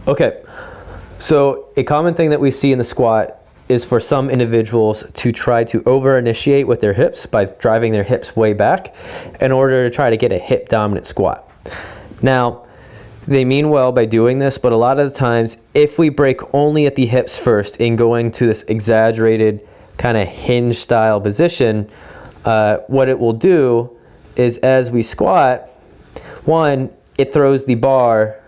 Okay, so a common thing that we see in the squat is for some individuals to try to over-initiate with their hips by driving their hips way back in order to try to get a hip dominant squat. Now, they mean well by doing this, but a lot of the times, if we break only at the hips first in going to this exaggerated kind of hinge style position, what it will do is as we squat, one, it throws the bar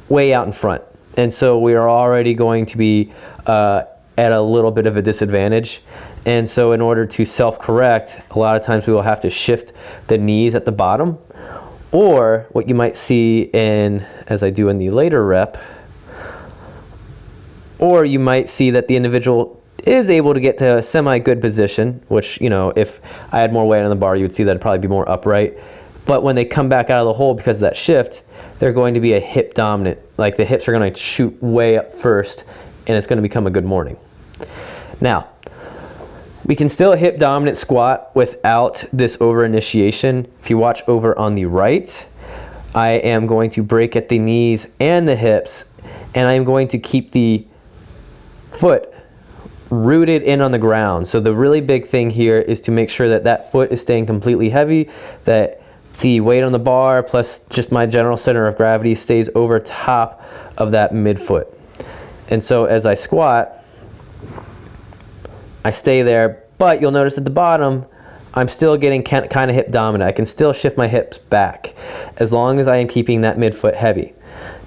way out in front. And so we are already going to be at a little bit of a disadvantage. And so in order to self-correct, a lot of times we will have to shift the knees at the bottom. Or what you might see in, as I do in the later rep, or you might see that the individual is able to get to a semi-good position, which, you know, if I had more weight on the bar, you would see that it'd probably be more upright. But when they come back out of the hole because of that shift, they're going to be a hip dominant. Like the hips are going to shoot way up first, and it's going to become a good morning. Now, we can still hip dominant squat without this over initiation. If you watch over on the right, I am going to break at the knees and the hips, and I'm going to keep the foot rooted in on the ground. So the really big thing here is to make sure that that foot is staying completely heavy, that the weight on the bar plus just my general center of gravity stays over top of that midfoot. And so as I squat, I stay there, but you'll notice at the bottom, I'm still getting kind of hip dominant. I can still shift my hips back as long as I am keeping that midfoot heavy.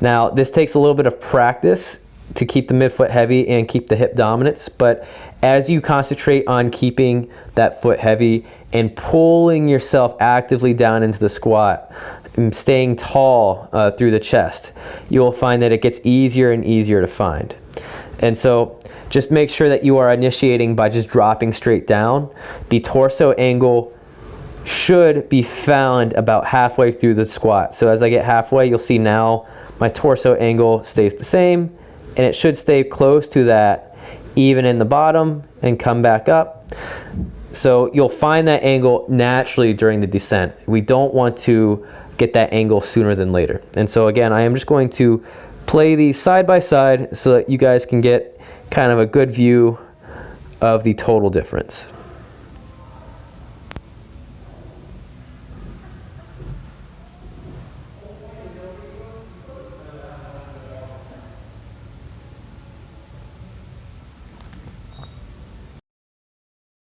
Now, this takes a little bit of practice to keep the midfoot heavy and keep the hip dominance, but as you concentrate on keeping that foot heavy and pulling yourself actively down into the squat and staying tall through the chest, you'll find that it gets easier and easier to find. And so just make sure that you are initiating by just dropping straight down. The torso angle should be found about halfway through the squat. So as I get halfway, you'll see now my torso angle stays the same, and it should stay close to that even in the bottom and come back up. So you'll find that angle naturally during the descent. We don't want to get that angle sooner than later. And so again, I am just going to play these side by side so that you guys can get kind of a good view of the total difference.